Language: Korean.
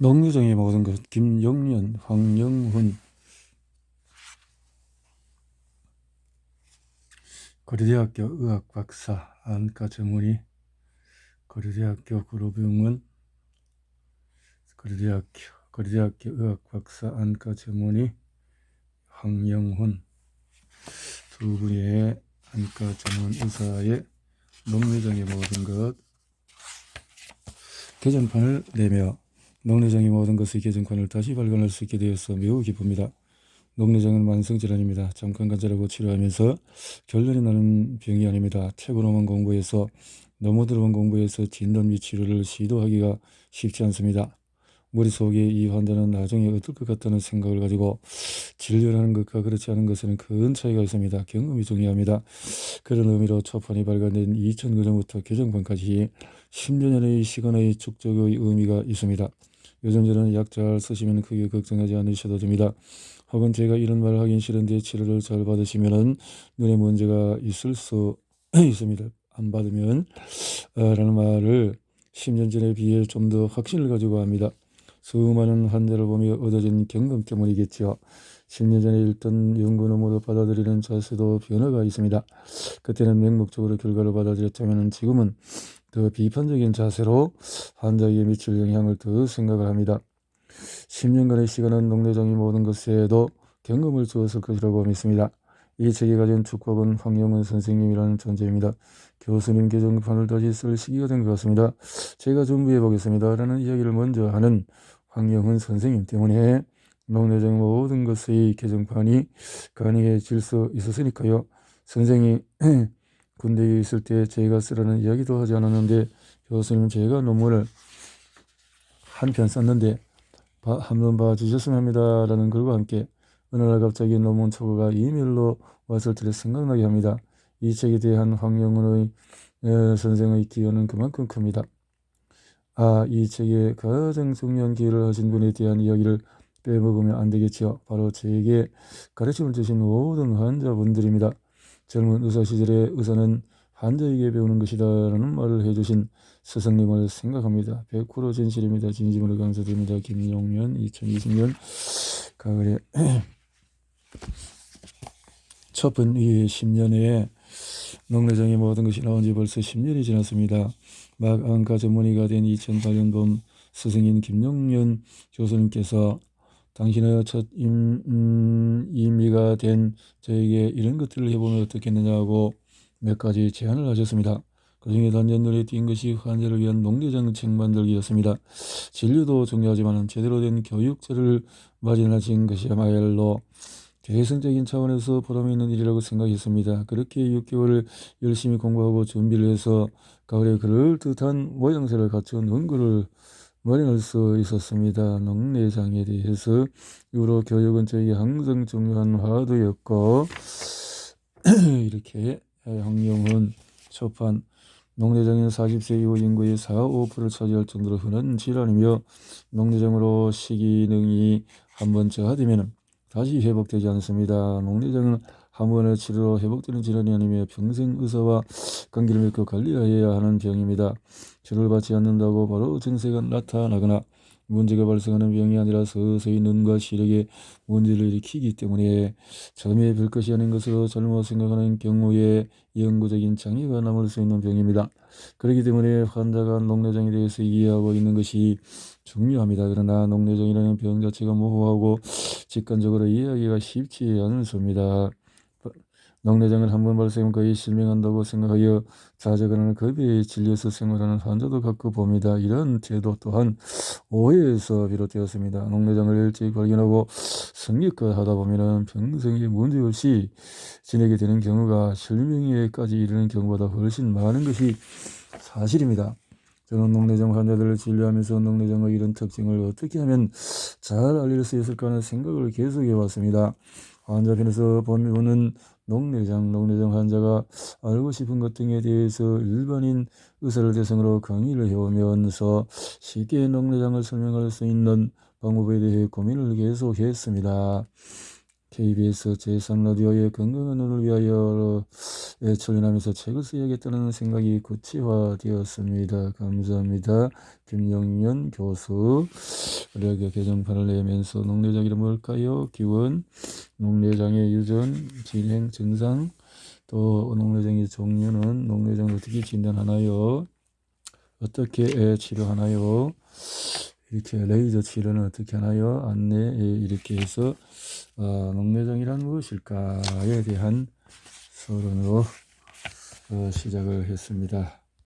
녹류정의 모든 것 김영년, 황영훈. 고려대학교 의학박사 안과 전문의, 고려대학교 그룹병원, 고려대학교 의학박사 안과 전문의 황영훈 두 분의 안과 전문 의사의 녹류정의 모든 것 개정판을 내며 녹류정의 모든 것의 개정판을 다시 발견할 수 있게 되어서 매우 기쁩니다. 녹류정은 만성질환입니다. 잠깐 관찰하고 치료하면서 결론이 나는 병이 아닙니다. 태고로만 공부해서 너무 들어온 공부에서 진단 및 치료를 시도하기가 쉽지 않습니다. 머릿속에 이 환자는 나중에 어떨 것 같다는 생각을 가지고 진료를 하는 것과 그렇지 않은 것에는 큰 차이가 있습니다. 경험이 중요합니다. 그런 의미로 초판이 발간된 2009년부터 개정판까지 10여 년의 시간의 축적의 의미가 있습니다. 요즘 저는 약 잘 쓰시면 크게 걱정하지 않으셔도 됩니다. 혹은 제가 이런 말을 하긴 싫은데 치료를 잘 받으시면 눈에 문제가 있을 수 있습니다. 안 받으면 라는 말을 10년 전에 비해 좀 더 확신을 가지고 합니다. 수많은 환자를 보며 얻어진 경험 때문이겠지요. 10년 전에 읽던 연구 논문을 받아들이는 자세도 변화가 있습니다. 그때는 맹목적으로 결과를 받아들였다면 지금은 더 비판적인 자세로 환자에게 미칠 영향을 더 생각을 합니다. 10년간의 시간은 녹내장이 모든 것에도 경험을 주었을 것이라고 믿습니다. 이 책이 가진 축복은 황영은 선생님이라는 존재입니다. 교수님 개정판을 다시 쓸 시기가 된 것 같습니다. 제가 준비해 보겠습니다. 라는 이야기를 먼저 하는 황영은 선생님 때문에 녹내장 모든 것의 개정판이 가능해질 수 있었으니까요. 선생이 군대에 있을 때 제가 쓰라는 이야기도 하지 않았는데 교수님 제가 논문을 한 편 썼는데 한번 봐주셨으면 합니다. 라는 글과 함께 어느 날 갑자기 논문 초고가 이메일로 왔을 때를 생각나게 합니다. 이 책에 대한 황영훈의 선생의 기여는 그만큼 큽니다. 이 책에 가장 중요한 기여를 하신 분에 대한 이야기를 빼먹으면 안 되겠지요. 바로 제게 가르침을 주신 모든 환자분들입니다. 젊은 의사 시절에 의사는 환자에게 배우는 것이다 라는 말을 해주신 스승님을 생각합니다. 100% 진실입니다. 진심으로 감사드립니다. 김용년 2020년 가을에 첫번 이후에 10년에 녹내장의 모든 것이 나온 지 벌써 10년이 지났습니다. 막 안과 전문의가 된 2008년 봄 스승인 김용년 교수님께서 당신의 첫 임의가 된 저에게 이런 것들을 해보면 어떻겠느냐고 몇 가지 제안을 하셨습니다. 그 중에 단연 눈에 띈 것이 환자를 위한 녹내장 책 만들기였습니다. 진료도 중요하지만 제대로 된 교육제를 마련하신 것이야말로 대승적인 차원에서 보람 있는 일이라고 생각했습니다. 그렇게 6개월을 열심히 공부하고 준비를 해서 가을에 그럴듯한 모양새를 갖춘 원고를 마련할 수 있었습니다. 녹내장에 대해서 이후로 교육은 저에게 항상 중요한 화두였고 이렇게 황영훈 초판 녹내장은 40세 이후 인구의 4~5%를 차지할 정도로 흔한 질환이며 녹내장으로 식이능이 한번 저하되면 다시 회복되지 않습니다. 녹내장은 한 번의 치료로 회복되는 질환이 아니며 평생 의사와 관계를 맺고 관리해야 하는 병입니다. 치료를 받지 않는다고 바로 증세가 나타나거나 문제가 발생하는 병이 아니라 서서히 눈과 시력에 문제를 일으키기 때문에 처음에 별것이 아닌 것으로 잘못 생각하는 경우에 영구적인 장애가 남을 수 있는 병입니다. 그렇기 때문에 환자가 녹내장에 대해서 이해하고 있는 것이 중요합니다. 그러나 녹내장이라는 병 자체가 모호하고 직관적으로 이해하기가 쉽지 않습니다. 녹내장을 한번 발생하면 거의 실명한다고 생각하여 자적하는 급여에 질려서 생활하는 환자도 가끔 봅니다. 이런 제도 또한 오해에서 비롯되었습니다. 녹내장을 일찍 발견하고 성립하다 보면 평생에 문제없이 지내게 되는 경우가 실명에까지 이르는 경우보다 훨씬 많은 것이 사실입니다. 저는 녹내장 환자들을 진료하면서 녹내장의 이런 특징을 어떻게 하면 잘 알릴 수 있을까 하는 생각을 계속해 왔습니다. 환자편에서 보는 녹내장 환자가 알고 싶은 것 등에 대해서 일반인 의사를 대상으로 강의를 해오면서 쉽게 녹내장을 설명할 수 있는 방법에 대해 고민을 계속했습니다. KBS 제3라디오의 건강한 눈을 위하여 출연하면서 책을 써야겠다는 생각이 구체화되었습니다. 감사합니다. 김영년 교수. 의료계 개정판을 내면서 녹내장이 뭘까요? 기원, 녹내장의 유전, 진행 증상, 또 녹내장의 종류는 녹내장을 어떻게 진단하나요? 어떻게 치료하나요? 이렇게 레이저 치료는 어떻게 하나요? 안내 이렇게 해서 녹내장이란 무엇일까에 대한 서론으로 시작을 했습니다.